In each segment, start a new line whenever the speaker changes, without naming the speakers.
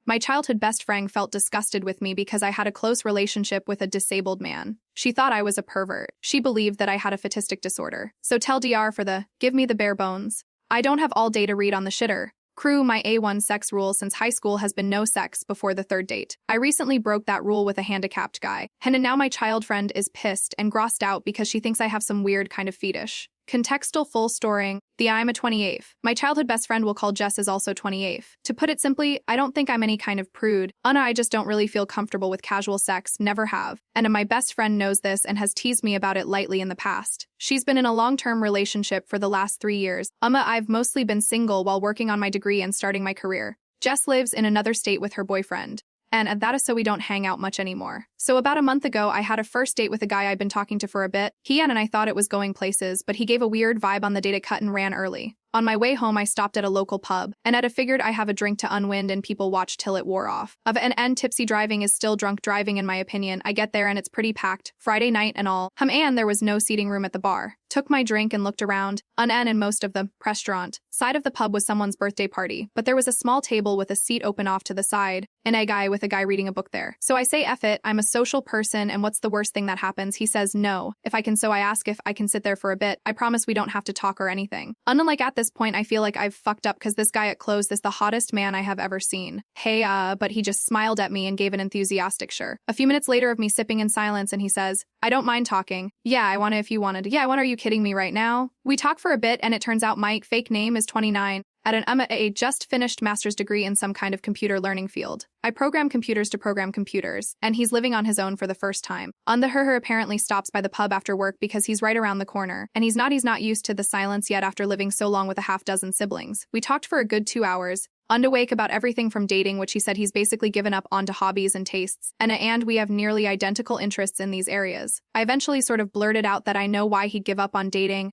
My childhood best friend felt disgusted with me because I had a close relationship with a disabled man. She thought I was a pervert. She believed that I had a fetishistic disorder. So tell DR for the, give me the bare bones. I don't have all day to read on the shitter. Crew, my A1 sex rule since high school has been no sex before the third date. I recently broke that rule with a handicapped guy. And now my child friend is pissed and grossed out because she thinks I have some weird kind of fetish. Contextual full storing. I'm a 28th. My childhood best friend we'll call Jess is also 28th. To put it simply, I don't think I'm any kind of prude. I just don't really feel comfortable with casual sex, never have. And my best friend knows this and has teased me about it lightly in the past. She's been in a long-term relationship for the last 3 years. I've mostly been single while working on my degree and starting my career. Jess lives in another state with her boyfriend. And that is so we don't hang out much anymore. So about a month ago, I had a first date with a guy I'd been talking to for a bit. He and I thought it was going places, but he gave a weird vibe on the date. It cut and ran early. On my way home, I stopped at a local pub, and I figured I have a drink to unwind and people watch till it wore off. And tipsy driving is still drunk driving in my opinion. I get there and it's pretty packed, Friday night and all. And there was no seating room at the bar. Took my drink and looked around. In most of the restaurant side of the pub was someone's birthday party, but there was a small table with a seat open off to the side, and a guy with a guy reading a book there. So I say F it, I'm a social person, and what's the worst thing that happens? He says no. If I can, so I ask if I can sit there for a bit. I promise we don't have to talk or anything. Unlike at this point, I feel like I've fucked up because this guy at close is the hottest man I have ever seen. Hey, but he just smiled at me and gave an enthusiastic sure. A few minutes later of me sipping in silence, and he says, I don't mind talking. Yeah, I want to if you wanted. Yeah, I want. Are you kidding me right now? We talk for a bit, and it turns out Mike, fake name, is 29. At a just finished master's degree in some kind of computer learning field. I program computers to program computers, and he's living on his own for the first time. Her apparently stops by the pub after work because he's right around the corner, and he's not used to the silence yet after living so long with a half-dozen siblings. We talked for a good 2 hours. Underwake about everything from dating, which he said he's basically given up onto hobbies and tastes, and we have nearly identical interests in these areas. I eventually sort of blurted out that I know why he'd give up on dating.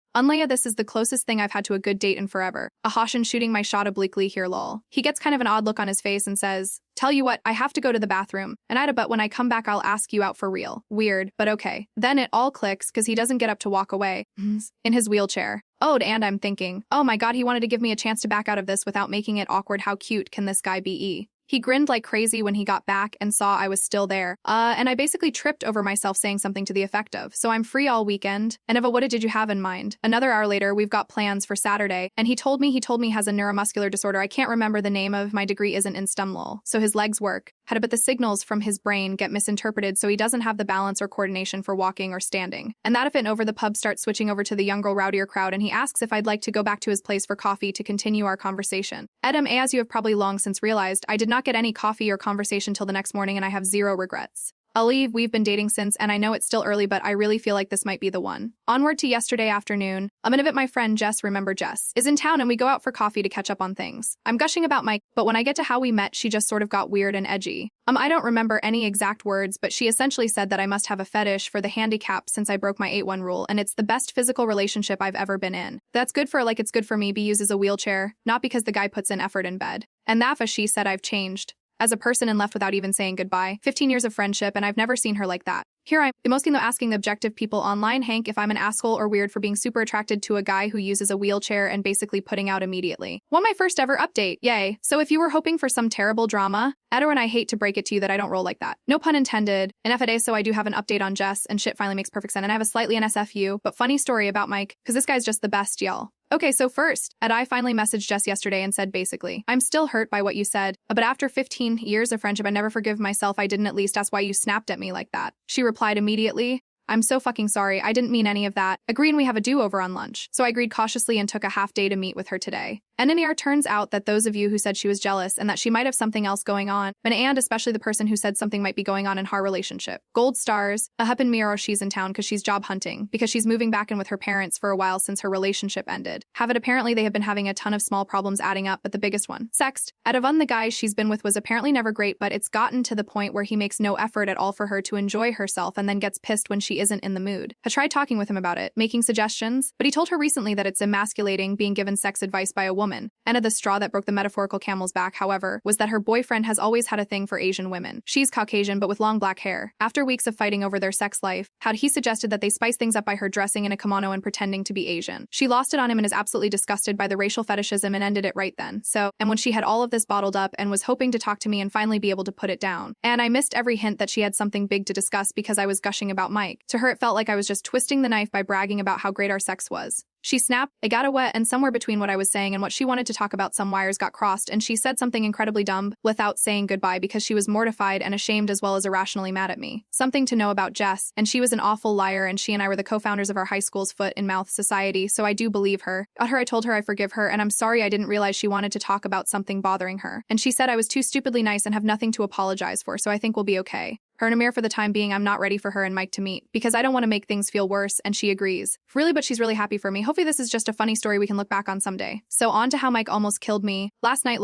This is the closest thing I've had to a good date in forever. A Hoshin shooting my shot obliquely here lol. He gets kind of an odd look on his face and says, tell you what, I have to go to the bathroom. And but when I come back I'll ask you out for real. Weird, but okay. Then it all clicks because he doesn't get up to walk away. In his wheelchair. And I'm thinking, oh my god, he wanted to give me a chance to back out of this without making it awkward. How cute can this guy be? He grinned like crazy when he got back and saw I was still there. And I basically tripped over myself saying something to the effect of, so I'm free all weekend. And Eva, what did you have in mind? Another hour later, we've got plans for Saturday. And he told me he has a neuromuscular disorder. I can't remember the name of. My degree isn't in STEM lol. So his legs work. But the signals from his brain get misinterpreted, so he doesn't have the balance or coordination for walking or standing. And that if it over the pub starts switching over to the younger, rowdier crowd, and he asks if I'd like to go back to his place for coffee to continue our conversation. As you have probably long since realized, I did not get any coffee or conversation till the next morning, and I have zero regrets. I'll leave, we've been dating since, and I know it's still early, but I really feel like this might be the one. Onward to yesterday afternoon. My friend Jess, remember Jess, is in town and we go out for coffee to catch up on things. I'm gushing about Mike, but when I get to how we met, she just sort of got weird and edgy. I don't remember any exact words, but she essentially said that I must have a fetish for the handicap since I broke my 8-1 rule, and it's the best physical relationship I've ever been in. That's good for it's good for me, be uses a wheelchair, not because the guy puts in effort in bed. And that she said I've changed as a person and left without even saying goodbye. 15 years of friendship, and I've never seen her like that. Here I'm mostly asking the objective people online, Hank, if I'm an asshole or weird for being super attracted to a guy who uses a wheelchair and basically putting out immediately. Want my first ever update, yay. So if you were hoping for some terrible drama, and I hate to break it to you that I don't roll like that. No pun intended. And FAD, so I do have an update on Jess, and shit finally makes perfect sense, and I have a slightly NSFU, but funny story about Mike, because this guy's just the best, y'all. Okay, so first, I finally messaged Jess yesterday and said basically, I'm still hurt by what you said, but after 15 years of friendship, I never forgive myself. I didn't at least ask why you snapped at me like that. She replied immediately, I'm so fucking sorry. I didn't mean any of that. Agree, and we have a do-over on lunch. So I agreed cautiously and took a half day to meet with her today. And it turns out that those of you who said she was jealous and that she might have something else going on, and especially the person who said something might be going on in our relationship. Gold stars, a hup and mirror, she's in town because she's job hunting, because she's moving back in with her parents for a while since her relationship ended. Apparently they have been having a ton of small problems adding up, but the biggest one, sex. Out of the guys she's been with was apparently never great, but it's gotten to the point where he makes no effort at all for her to enjoy herself and then gets pissed when she isn't in the mood. I tried talking with him about it, making suggestions, but he told her recently that it's emasculating being given sex advice by a woman. And the straw that broke the metaphorical camel's back, however, was that her boyfriend has always had a thing for Asian women. She's Caucasian but with long black hair. After weeks of fighting over their sex life, he suggested that they spice things up by her dressing in a kimono and pretending to be Asian. She lost it on him and is absolutely disgusted by the racial fetishism and ended it right then. And when she had all of this bottled up and was hoping to talk to me and finally be able to put it down. And I missed every hint that she had something big to discuss because I was gushing about Mike. To her, it felt like I was just twisting the knife by bragging about how great our sex was. She snapped, it got a wet, and somewhere between what I was saying and what she wanted to talk about, some wires got crossed, and she said something incredibly dumb without saying goodbye because she was mortified and ashamed as well as irrationally mad at me. Something to know about Jess, and she was an awful liar, and she and I were the co-founders of our high school's foot-in-mouth society, so I do believe her. At her, I told her I forgive her, and I'm sorry I didn't realize she wanted to talk about something bothering her. And she said I was too stupidly nice and have nothing to apologize for, so I think we'll be okay. Her and Amir, for the time being, I'm not ready for her and Mike to meet because I don't want to make things feel worse, and she agrees. Really, but she's really happy for me. Hopefully this is just a funny story we can look back on someday. So on to how Mike almost killed me. Last night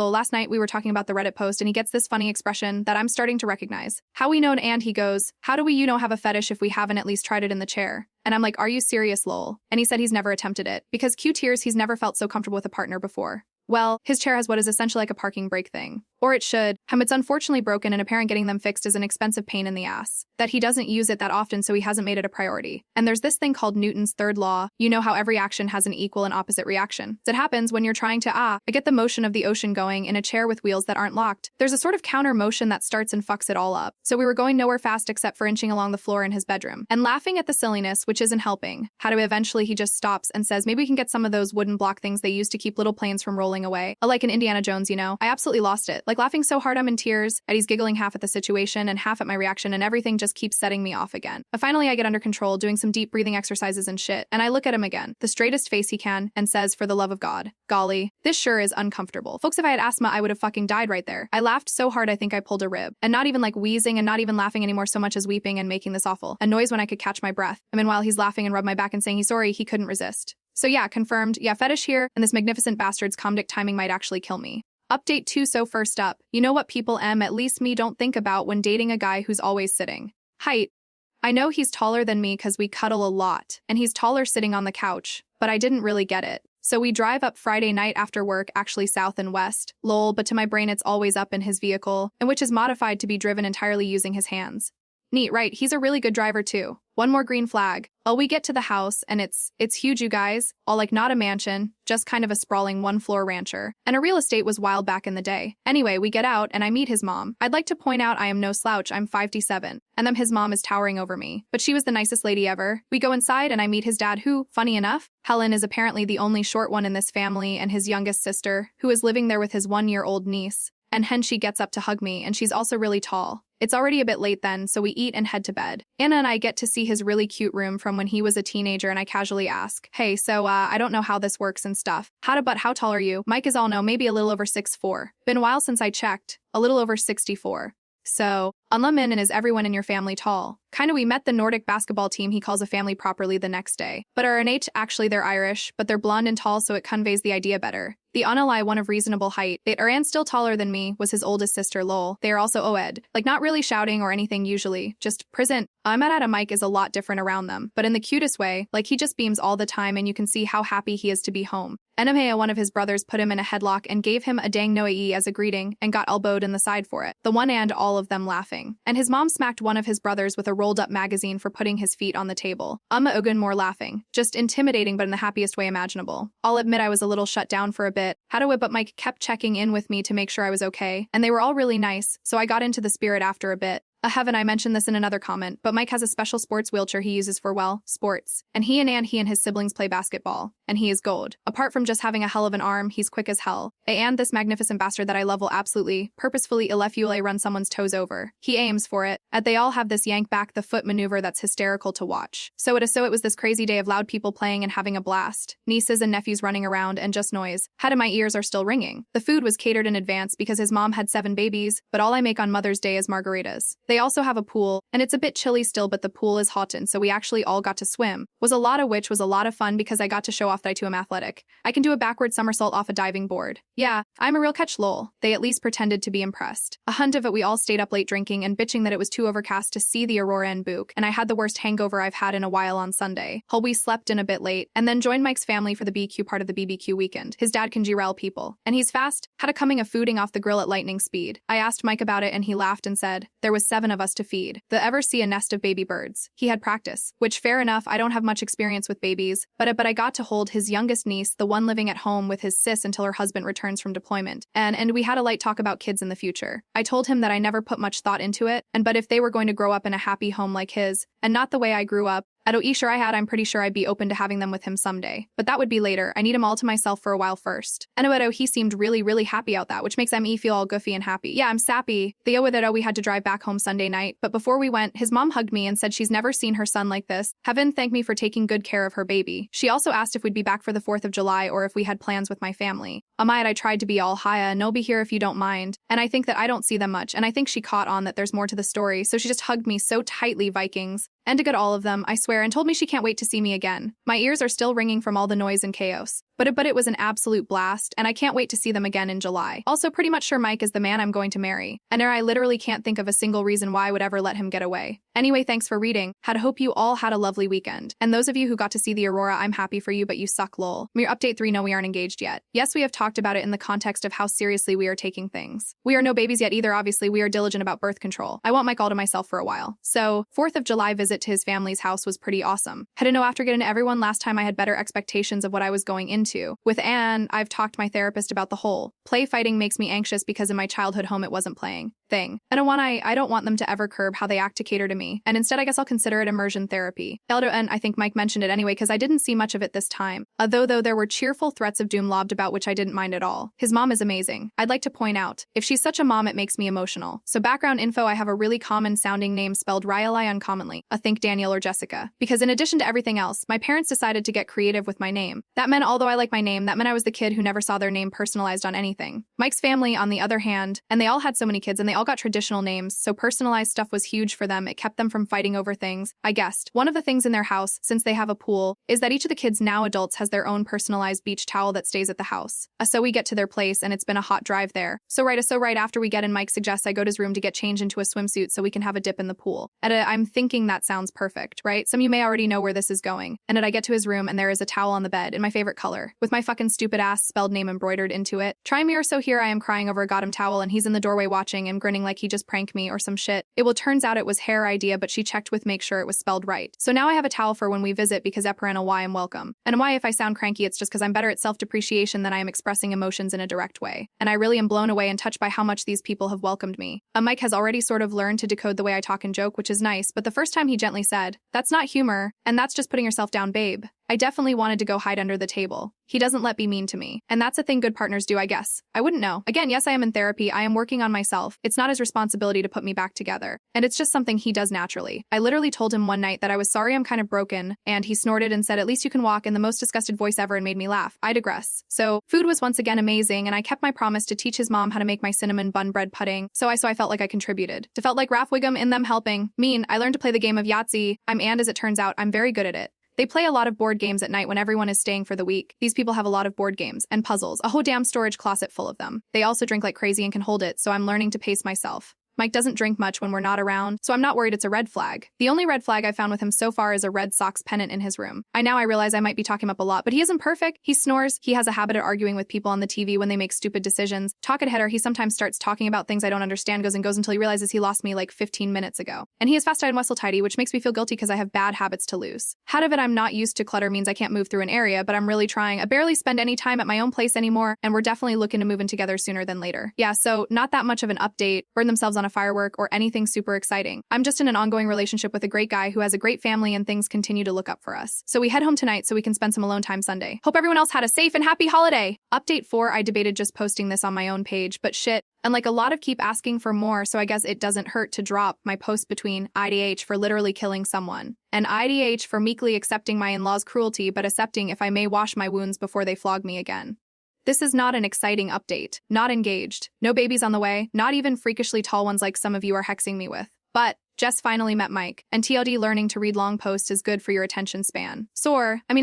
we were talking about the Reddit post and he gets this funny expression that I'm starting to recognize. How we know, and he goes, how do we have a fetish if we haven't at least tried it in the chair? And I'm like, are you serious, lol? And he said he's never attempted it because Q tears he's never felt so comfortable with a partner before. Well, his chair has what is essentially like a parking brake thing. Or it should. It's unfortunately broken and apparent getting them fixed is an expensive pain in the ass. That he doesn't use it that often, so he hasn't made it a priority. And there's this thing called Newton's third law. You know how every action has an equal and opposite reaction. It happens when you're trying to get the motion of the ocean going in a chair with wheels that aren't locked. There's a sort of counter motion that starts and fucks it all up. So we were going nowhere fast except for inching along the floor in his bedroom. And laughing at the silliness, which isn't helping. How to eventually he just stops and says, maybe we can get some of those wooden block things they use to keep little planes from rolling away. Like in Indiana Jones, I absolutely lost it. Like laughing so hard I'm in tears, and he's giggling half at the situation and half at my reaction, and everything just keeps setting me off again. But finally I get under control, doing some deep breathing exercises and shit, and I look at him again, the straightest face he can, and says, for the love of God, golly, this sure is uncomfortable. Folks, if I had asthma, I would have fucking died right there. I laughed so hard I think I pulled a rib. And not even like wheezing and not even laughing anymore so much as weeping and making this awful a noise when I could catch my breath. And then while he's laughing and rubbed my back and saying he's sorry, he couldn't resist. So yeah, confirmed, yeah, fetish here, and this magnificent bastard's comedic timing might actually kill me. Update 2. So first up, you know what people at least me don't think about when dating a guy who's always sitting. Height. I know he's taller than me because we cuddle a lot, and he's taller sitting on the couch, but I didn't really get it. So we drive up Friday night after work, actually south and west, lol, but to my brain it's always up in his vehicle, and which is modified to be driven entirely using his hands. Neat, right? He's a really good driver too. One more green flag. We get to the house, and it's huge, you guys. All like not a mansion, just kind of a sprawling one-floor rancher. And a real estate was wild back in the day. Anyway, we get out, and I meet his mom. I'd like to point out I am no slouch, I'm 5'7", and then his mom is towering over me. But she was the nicest lady ever. We go inside, and I meet his dad who, funny enough, Helen is apparently the only short one in this family, and his youngest sister, who is living there with his 1-year-old niece. And hence she gets up to hug me, and she's also really tall. It's already a bit late then, so we eat and head to bed. Anna and I get to see his really cute room from when he was a teenager, and I casually ask, hey, so I don't know how this works and stuff. But how tall are you? Mike is all no, maybe a little over 6'4". Been a while since I checked. A little over 64. So, Unlamin, and is everyone in your family tall? Kinda, we met the Nordic basketball team he calls a family properly the next day. But our innate, actually they're Irish, but they're blonde and tall, so it conveys the idea better. The Unalai, one of reasonable height, and still taller than me, was his oldest sister, lol. They are also Oed. Like not really shouting or anything usually, just present. At Mike is a lot different around them, but in the cutest way, like he just beams all the time and you can see how happy he is to be home. Enamea, one of his brothers, put him in a headlock and gave him a dang noe as a greeting and got elbowed in the side for it. The one and all of them laughing. And his mom smacked one of his brothers with a rolled up magazine for putting his feet on the table. Ugan more laughing. Just intimidating but in the happiest way imaginable. I'll admit I was a little shut down for a bit. But Mike kept checking in with me to make sure I was okay. And they were all really nice, so I got into the spirit after a bit. Heaven, I mentioned this in another comment, but Mike has a special sports wheelchair he uses for, well, sports. And he and his siblings play basketball. And he is gold. Apart from just having a hell of an arm, he's quick as hell. And this magnificent bastard that I love will absolutely, purposefully illefule run someone's toes over. He aims for it. And they all have this yank back the foot maneuver that's hysterical to watch. So it was this crazy day of loud people playing and having a blast. Nieces and nephews running around and just noise. My ears are still ringing. The food was catered in advance because his mom had 7 babies, but all I make on Mother's Day is margaritas. They also have a pool, and it's a bit chilly still, but the pool is hot, and so we actually all got to swim. Was a lot of which was a lot of fun because I got to show off that I too am athletic. I can do a backward somersault off a diving board. Yeah, I'm a real catch lol. They at least pretended to be impressed. A hunt of it, we all stayed up late drinking and bitching that it was too overcast to see the aurora and book, and I had the worst hangover I've had in a while on Sunday. We slept in a bit late, and then joined Mike's family for the BQ part of the BBQ weekend. His dad can GRL people, and he's fast, had a coming of fooding off the grill at lightning speed. I asked Mike about it and he laughed and said, there was 7 of us to feed. The ever see a nest of baby birds. He had practice, which fair enough, I don't have much experience with babies, but I got to hold his youngest niece, the one living at home with his sis until her husband returns from deployment, and we had a light talk about kids in the future. I told him that I never put much thought into it, but if they were going to grow up in a happy home like his, and not the way I grew up, at Oisha I'm pretty sure I'd be open to having them with him someday. But that would be later. I need him all to myself for a while first. And he seemed really happy out that, which makes me feel all goofy and happy. Yeah, I'm sappy. We had to drive back home Sunday night, but before we went, his mom hugged me and said she's never seen her son like this. Heaven thank me for taking good care of her baby. She also asked if we'd be back for the 4th of July or if we had plans with my family. I tried to be all hiya, no be here if you don't mind. And I think that I don't see them much, and I think she caught on that there's more to the story, so she just hugged me so tightly, Vikings. And to get all of them, I swear, and told me she can't wait to see me again. My ears are still ringing from all the noise and chaos. But it was an absolute blast, and I can't wait to see them again in July. Also pretty much sure Mike is the man I'm going to marry. And I literally can't think of a single reason why I would ever let him get away. Anyway, thanks for reading. Hope you all had a lovely weekend. And those of you who got to see the aurora, I'm happy for you, but you suck lol. Mere update 3, no, we aren't engaged yet. Yes, we have talked about it in the context of how seriously we are taking things. We are no babies yet either, obviously we are diligent about birth control. I want Mike all to myself for a while. So, 4th of July visit to his family's house was pretty awesome. Had to know after getting to everyone last time I had better expectations of what I was going into. With Anne, I've talked to my therapist about the whole play fighting makes me anxious because in my childhood home it wasn't playing thing. I don't want them to ever curb how they act to cater to me, and instead I guess I'll consider it immersion therapy. And I think Mike mentioned it anyway because I didn't see much of it this time. Though there were cheerful threats of doom lobbed about which I didn't mind at all. His mom is amazing. I'd like to point out, if she's such a mom it makes me emotional. So background info, I have a really common sounding name spelled Riley uncommonly. I think Daniel or Jessica. Because in addition to everything else, my parents decided to get creative with my name. That meant although I like my name, that meant I was the kid who never saw their name personalized on anything. Mike's family, on the other hand, and they all had so many kids and they all got traditional names, so personalized stuff was huge for them. It kept them from fighting over things. I guessed. One of the things in their house, since they have a pool, is that each of the kids, now adults, has their own personalized beach towel that stays at the house. So we get to their place and it's been a hot drive there. So right after we get in, Mike suggests I go to his room to get changed into a swimsuit so we can have a dip in the pool. I'm thinking that sounds perfect, right? Some of you may already know where this is going. And I get to his room and there is a towel on the bed in my favorite color, with my fucking stupid ass spelled name embroidered into it. Try me or so here I am crying over a goddamn towel and he's in the doorway watching and grinning like he just pranked me or some shit. Turns out it was her idea, but she checked with make sure it was spelled right. So now I have a towel for when we visit because Eperana why I'm welcome. And why if I sound cranky it's just because I'm better at self-depreciation than I am expressing emotions in a direct way. And I really am blown away and touched by how much these people have welcomed me. Mike has already sort of learned to decode the way I talk and joke, which is nice, but the first time he gently said, "That's not humor, and that's just putting yourself down, babe." I definitely wanted to go hide under the table. He doesn't let be mean to me. And that's a thing good partners do, I guess. I wouldn't know. Again, yes, I am in therapy. I am working on myself. It's not his responsibility to put me back together. And it's just something he does naturally. I literally told him one night that I was sorry I'm kind of broken, and he snorted and said, "At least you can walk," in the most disgusted voice ever and made me laugh. I digress. So, food was once again amazing, and I kept my promise to teach his mom how to make my cinnamon bun bread pudding, so I felt like I contributed. It felt like Raph Wiggum in them helping. I learned to play the game of Yahtzee, and as it turns out, I'm very good at it. They play a lot of board games at night when everyone is staying for the week. These people have a lot of board games and puzzles, a whole damn storage closet full of them. They also drink like crazy and can hold it, so I'm learning to pace myself. Mike doesn't drink much when we're not around, so I'm not worried it's a red flag. The only red flag I found with him so far is a Red Sox pennant in his room. I realize I might be talking him up a lot, but he isn't perfect. He snores. He has a habit of arguing with people on the TV when they make stupid decisions. Talk at header, he sometimes starts talking about things I don't understand, goes until he realizes he lost me like 15 minutes ago. And he is fast-eyed and whistle-tidy, which makes me feel guilty because I have bad habits to lose. How of it I'm not used to clutter means I can't move through an area, but I'm really trying. I barely spend any time at my own place anymore, and we're definitely looking to move in together sooner than later. Yeah, so not that much of an update, burn themselves on a firework, or anything super exciting. I'm just in an ongoing relationship with a great guy who has a great family and things continue to look up for us. So we head home tonight so we can spend some alone time Sunday. Hope everyone else had a safe and happy holiday. Update 4, I debated just posting this on my own page, but shit. And like a lot of keep asking for more, so I guess it doesn't hurt to drop my post between IDH for literally killing someone and IDH for meekly accepting my in-laws' cruelty but accepting if I may wash my wounds before they flog me again. This is not an exciting update. Not engaged. No babies on the way, not even freakishly tall ones like some of you are hexing me with. But Jess finally met Mike, and TLD learning to read long posts is good for your attention span.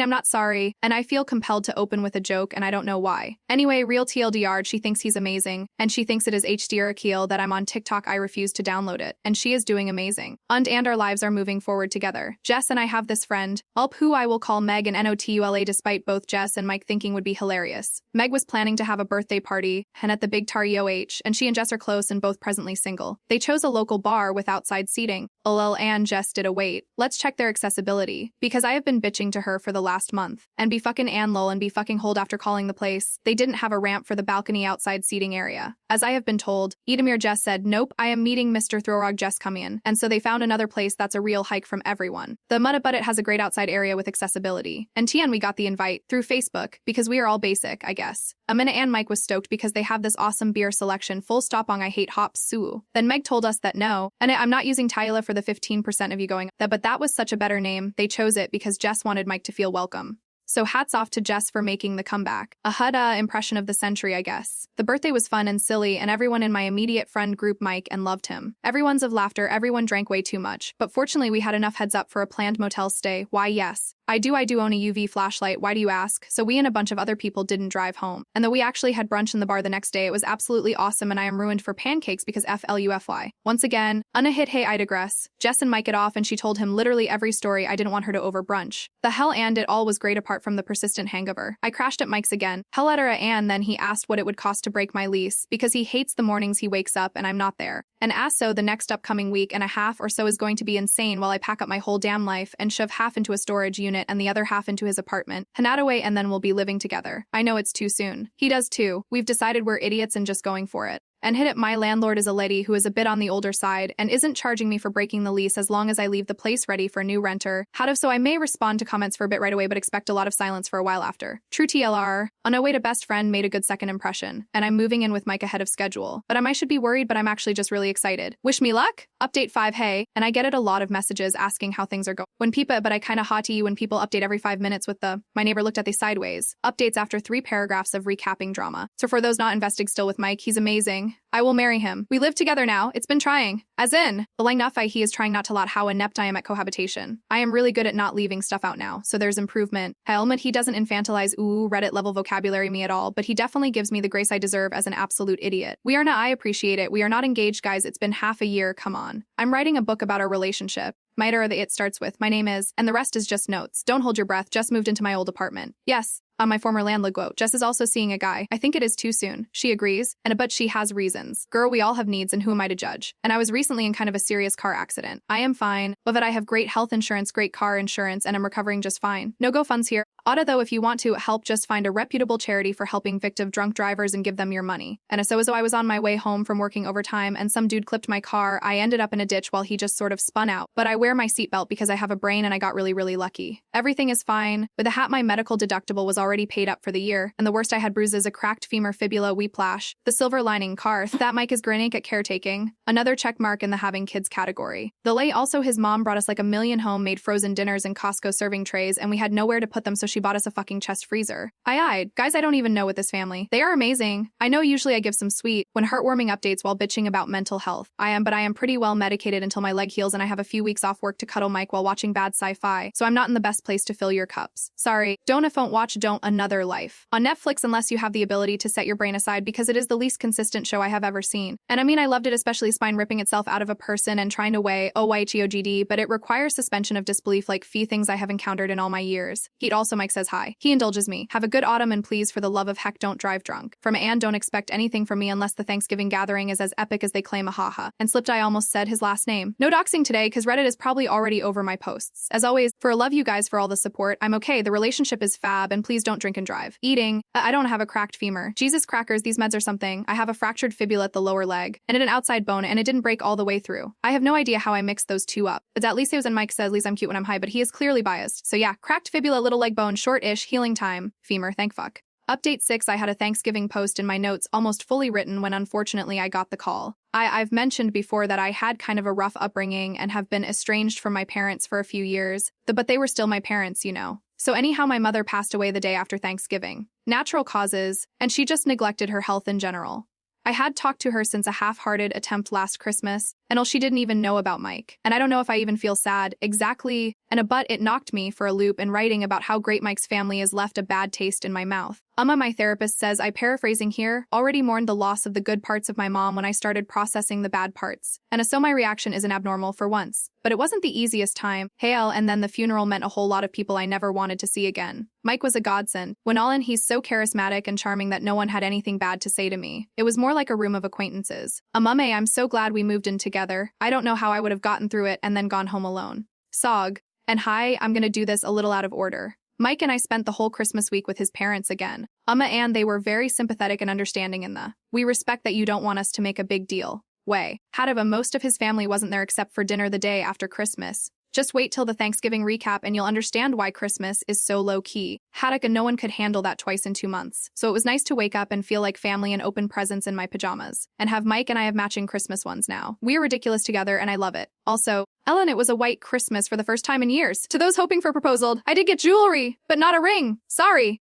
I'm not sorry, and I feel compelled to open with a joke and I don't know why. Anyway, real TLDR, she thinks he's amazing, and she thinks it is HDR that I'm on TikTok. I refuse to download it, and she is doing amazing. And our lives are moving forward together. Jess and I have this friend, who I will call Meg and NOTULA, despite both Jess and Mike thinking would be hilarious. Meg was planning to have a birthday party, and at the Big Tar EOH, and she and Jess are close and both presently single. They chose a local bar with outside seating. Lol, and Jess did a wait. Let's check their accessibility, because I have been bitching to her for the last month. And be fucking Ann lol and be fucking hold after calling the place. They didn't have a ramp for the balcony outside seating area. As I have been told, Edamir Jess said, nope, I am meeting Mr. Throrog Jess come in. And so they found another place that's a real hike from everyone. The Mudabudget has a great outside area with accessibility. And Tian we got the invite through Facebook, because we are all basic, I guess. Amina and Mike was stoked because they have this awesome beer selection full stop on I hate hops sue. Then Meg told us that no, and I'm not using Tyla for the 15% of you going that, but that was such a better name. They chose it because Jess wanted Mike to feel welcome. So hats off to Jess for making the comeback. A HUD impression of the century, I guess. The birthday was fun and silly, and everyone in my immediate friend group Mike and loved him. Everyone's of laughter, everyone drank way too much. But fortunately we had enough heads up for a planned motel stay. Why yes. I do own a UV flashlight, why do you ask? So we and a bunch of other people didn't drive home. And though we actually had brunch in the bar the next day, it was absolutely awesome and I am ruined for pancakes because FLUFY. Once again, Una hit hey I digress. Jess and Mike it off and she told him literally every story. I didn't want her to over brunch. The hell and it all was great apart from the persistent hangover. I crashed at Mike's again. Hell at her and then he asked what it would cost to break my lease because he hates the mornings he wakes up and I'm not there. And as so the next upcoming week and a half or so is going to be insane while I pack up my whole damn life and shove half into a storage unit and the other half into his apartment. Hanataway and then we'll be living together. I know it's too soon. He does too. We've decided we're idiots and just going for it. And hit it, my landlord is a lady who is a bit on the older side and isn't charging me for breaking the lease as long as I leave the place ready for a new renter. So I may respond to comments for a bit right away but expect a lot of silence for a while after. True TLR, on a way to best friend made a good second impression, and I'm moving in with Mike ahead of schedule. But I should be worried but I'm actually just really excited. Wish me luck? Update 5 hey, and I get it a lot of messages asking how things are going. When people, but I kinda hot to you when people update every 5 minutes with the, my neighbor looked at the sideways. Updates after 3 paragraphs of recapping drama. So for those not investing still with Mike, he's amazing. I will marry him. We live together now. It's been trying. As in, the Langnafai he is trying not to lot how inept I am at cohabitation. I am really good at not leaving stuff out now, so there's improvement. Helmet he doesn't infantilize Reddit level vocabulary me at all, but he definitely gives me the grace I deserve as an absolute idiot. We are not, I appreciate it. We are not engaged, guys. It's been half a year, come on. I'm writing a book about our relationship. Miter the it starts with, my name is, and the rest is just notes. Don't hold your breath, just moved into my old apartment. Yes. On my former landlord quote, Jess is also seeing a guy. I think it is too soon. She agrees, but she has reasons. Girl, we all have needs and who am I to judge? And I was recently in kind of a serious car accident. I am fine, but I have great health insurance, great car insurance, and I'm recovering just fine. No go funds here. Oughta though, if you want to help, just find a reputable charity for helping victim drunk drivers and give them your money. And so as I was on my way home from working overtime and some dude clipped my car, I ended up in a ditch while he just sort of spun out. But I wear my seatbelt because I have a brain and I got really lucky. Everything is fine. With the hat, my medical deductible was already paid up for the year, and the worst I had bruises, a cracked femur fibula, whiplash, the silver lining car, that Mike is grinning at caretaking, another check mark in the having kids category. The lay also his mom brought us like a million homemade frozen dinners and Costco serving trays and we had nowhere to put them so she bought us a fucking chest freezer. Guys, I don't even know with this family. They are amazing. I know usually I give some sweet, when heartwarming updates while bitching about mental health. But I am pretty well medicated until my leg heals and I have a few weeks off work to cuddle Mike while watching bad sci-fi, so I'm not in the best place to fill your cups. Sorry, don't watch Another Life on Netflix unless you have the ability to set your brain aside because it is the least consistent show I have ever seen. And I loved it, especially spine ripping itself out of a person and trying to weigh OYHEOGD, but it requires suspension of disbelief like few things I have encountered in all my years. Heat also Mike says hi. He indulges me. Have a good autumn and please for the love of heck don't drive drunk. From Anne, don't expect anything from me unless the Thanksgiving gathering is as epic as they claim, ahaha. And slipped I almost said his last name. No doxing today cause Reddit is probably already over my posts. As always, love you guys for all the support. I'm okay, the relationship is fab and please don't drink and drive. Eating, I don't have a cracked femur. Jesus crackers, these meds are something. I have a fractured fibula at the lower leg and an outside bone and it didn't break all the way through. I have no idea how I mixed those two up. But at least it was, and Mike says, at least I'm cute when I'm high, but he is clearly biased. So yeah, cracked fibula, little leg bone, short-ish, healing time, femur, thank fuck. Update 6, I had a Thanksgiving post in my notes almost fully written when unfortunately I got the call. I've mentioned before that I had kind of a rough upbringing and have been estranged from my parents for a few years, but they were still my parents, you know. So anyhow, my mother passed away the day after Thanksgiving. Natural causes, and she just neglected her health in general. I had talked to her since a half-hearted attempt last Christmas, and all she didn't even know about Mike. And I don't know if I even feel sad, exactly, but it knocked me for a loop in writing about how great Mike's family has left a bad taste in my mouth. My therapist says, I paraphrasing here, already mourned the loss of the good parts of my mom when I started processing the bad parts. And so my reaction isn't abnormal for once. But it wasn't the easiest time. Hail, and then the funeral meant a whole lot of people I never wanted to see again. Mike was a godsend. When all in, he's so charismatic and charming that no one had anything bad to say to me. It was more like a room of acquaintances. Mame, I'm so glad we moved in together. I don't know how I would have gotten through it and then gone home alone. Sog. And hi, I'm gonna do this a little out of order. Mike and I spent the whole Christmas week with his parents again. And they were very sympathetic and understanding in the, we respect that you don't want us to make a big deal way. Most of his family wasn't there except for dinner the day after Christmas. Just wait till the Thanksgiving recap and you'll understand why Christmas is so low-key. And no one could handle that twice in 2 months. So it was nice to wake up and feel like family and open presents in my pajamas. And have Mike and I have matching Christmas ones now. We're ridiculous together and I love it. Also, Ellen, it was a white Christmas for the first time in years. To those hoping for proposal, I did get jewelry, but not a ring. Sorry.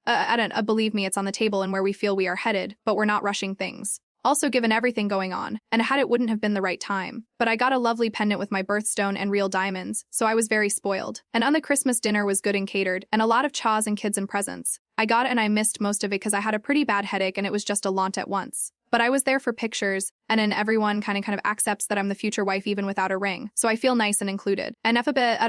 Believe me, it's on the table and where we feel we are headed, but we're not rushing things. Also, given everything going on, and it wouldn't have been the right time. But I got a lovely pendant with my birthstone and real diamonds, so I was very spoiled. And on the Christmas dinner was good and catered, and a lot of chaws and kids and presents. I got it and I missed most of it because I had a pretty bad headache and it was just a lot at once. But I was there for pictures, and then everyone kind of accepts that I'm the future wife even without a ring, so I feel nice and included. And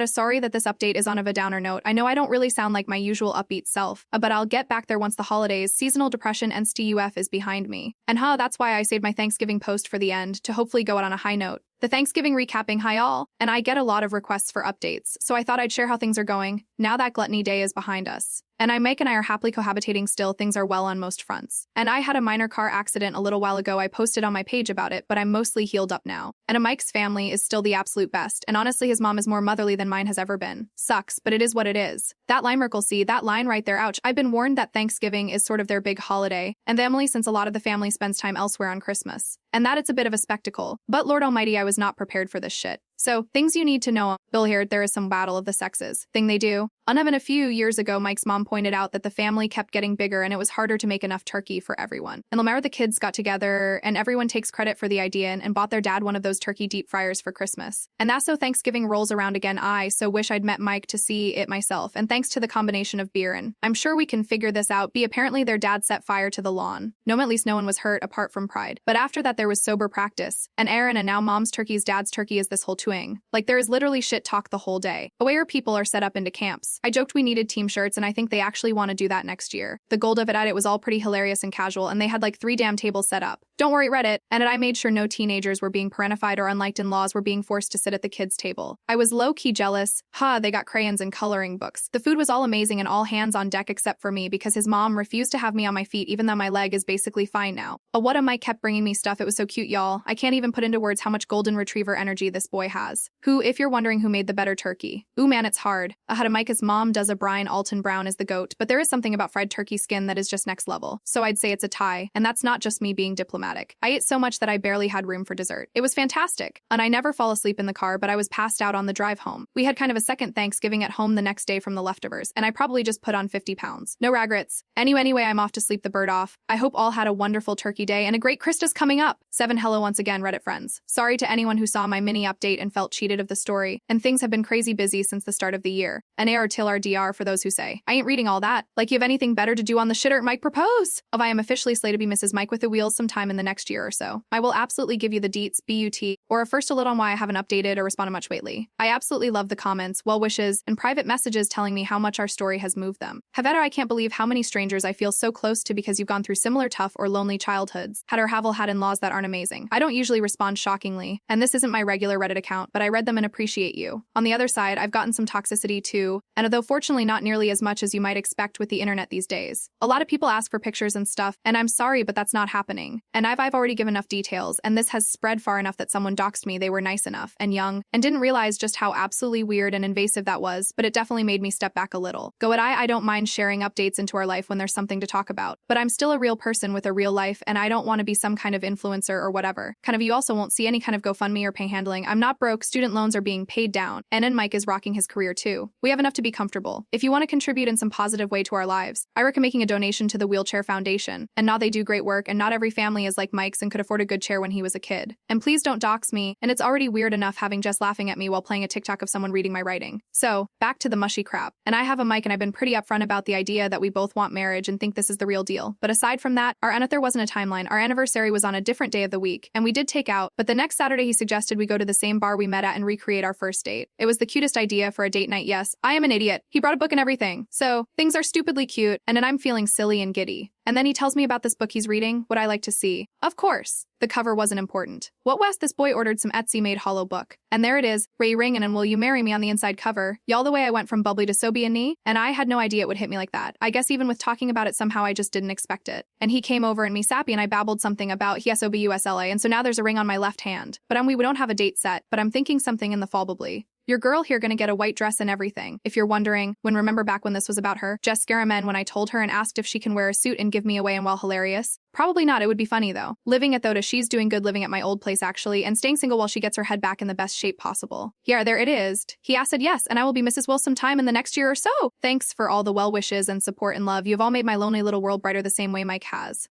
sorry that this update is on a downer note. I know I don't really sound like my usual upbeat self, but I'll get back there once the holidays, seasonal depression and STUF is behind me. And that's why I saved my Thanksgiving post for the end, to hopefully go out on a high note. The Thanksgiving recapping, hi all, and I get a lot of requests for updates, so I thought I'd share how things are going, now that Gluttony Day is behind us. And Mike and I are happily cohabitating still, things are well on most fronts. And I had a minor car accident a little while ago, I posted on my page about it, but I'm mostly healed up now. And Mike's family is still the absolute best, and honestly his mom is more motherly than mine has ever been. Sucks, but it is what it is. That line Merkel, see, that line right there, ouch. I've been warned that Thanksgiving is sort of their big holiday, and family since a lot of the family spends time elsewhere on Christmas. And that it's a bit of a spectacle. But Lord Almighty, I was not prepared for this shit. So, things you need to know. Bill here, there is some battle of the sexes. Thing they do. Uneven a few years ago, Mike's mom pointed out that the family kept getting bigger and it was harder to make enough turkey for everyone. And Lamar, the kids got together and everyone takes credit for the idea and bought their dad one of those turkey deep fryers for Christmas. And that's so Thanksgiving rolls around again. I so wish I'd met Mike to see it myself. And thanks to the combination of beer and I'm sure we can figure this out. Apparently their dad set fire to the lawn. No, at least no one was hurt apart from pride. But after that there was sober practice. And Aaron and now mom's turkey's dad's turkey is this whole twing. Like there is literally shit talk the whole day. Aware people are set up into camps. I joked we needed team shirts and I think they actually want to do that next year. The gold of it was all pretty hilarious and casual and they had like 3 damn tables set up. Don't worry Reddit. And I made sure no teenagers were being parentified or unliked in-laws were being forced to sit at the kids' table. I was low-key jealous. They got crayons and coloring books. The food was all amazing and all hands on deck except for me because his mom refused to have me on my feet even though my leg is basically fine now. What a Mike kept bringing me stuff. It was so cute, y'all. I can't even put into words how much golden retriever energy this boy has. Who, if you're wondering who made the better turkey. Ooh man, it's hard. Mike's mom does a Brian Alton Brown as the goat, but there is something about fried turkey skin that is just next level. So I'd say it's a tie, and that's not just me being diplomatic. I ate so much that I barely had room for dessert. It was fantastic, and I never fall asleep in the car, but I was passed out on the drive home. We had kind of a second Thanksgiving at home the next day from the leftovers, and I probably just put on 50 pounds. No regrets. Anyway, I'm off to sleep the bird off. I hope all had a wonderful turkey day and a great Christmas coming up. 7 hello once again, Reddit friends. Sorry to anyone who saw my mini update and felt cheated of the story, and things have been crazy busy since the start of the year. An AR till RDR for those who say, I ain't reading all that. Like you have anything better to do on the shitter Mike propose? I am officially slated to be Mrs. Mike with the wheels sometime in the next year or so. I will absolutely give you the deets, BUT, or a first a little on why I haven't updated or responded much lately. I absolutely love the comments, well wishes, and private messages telling me how much our story has moved them. However, I can't believe how many strangers I feel so close to because you've gone through similar tough or lonely childhoods, had or havel had in-laws that aren't amazing. I don't usually respond shockingly, and this isn't my regular Reddit account, but I read them and appreciate you. On the other side, I've gotten some toxicity too, and although fortunately not nearly as much as you might expect with the internet these days. A lot of people ask for pictures and stuff, and I'm sorry, but that's not happening. And I've already given enough details, and this has spread far enough that someone doxed me. They were nice enough and young, and didn't realize just how absolutely weird and invasive that was, but it definitely made me step back a little. I don't mind sharing updates into our life when there's something to talk about, but I'm still a real person with a real life, and I don't want to be some kind of influencer or whatever. You also won't see any kind of GoFundMe or pay handling. I'm not broke. broke, student loans are being paid down, and Mike is rocking his career too. We have enough to be comfortable. If you want to contribute in some positive way to our lives, I recommend making a donation to the Wheelchair Foundation. And not they do great work, and not every family is like Mike's and could afford a good chair when he was a kid. And please don't dox me, and it's already weird enough having Jess laughing at me while playing a TikTok of someone reading my writing. So, back to the mushy crap. And I have a mic, and I've been pretty upfront about the idea that we both want marriage and think this is the real deal. But aside from that, there wasn't a timeline. Our anniversary was on a different day of the week, and we did take out, but the next Saturday he suggested we go to the same bar we met at and recreate our first date. It was the cutest idea for a date night, yes. I am an idiot. He brought a book and everything. So, things are stupidly cute, and then I'm feeling silly and giddy. And then he tells me about this book he's reading, what I like to see. Of course, the cover wasn't important. What West, this boy ordered some Etsy-made hollow book. And there it is, Ray Ringin' and Will You Marry Me on the inside cover. Y'all, the way I went from bubbly to so be a knee, and I had no idea it would hit me like that. I guess even with talking about it somehow I just didn't expect it. And he came over and me sappy and I babbled something about YesOBUSLA, and so now there's a ring on my left hand. But we don't have a date set, but I'm thinking something in the fall probably. Your girl here gonna get a white dress and everything. If you're wondering, remember back when this was about her, Jess Scaramen when I told her and asked if she can wear a suit and give me away and while hilarious? Probably not, it would be funny though. Living at though, she's doing good living at my old place actually, and staying single while she gets her head back in the best shape possible. Yeah, there it is. He asked yes, and I will be Mrs. Will sometime in the next year or so. Thanks for all the well wishes and support and love. You've all made my lonely little world brighter the same way Mike has.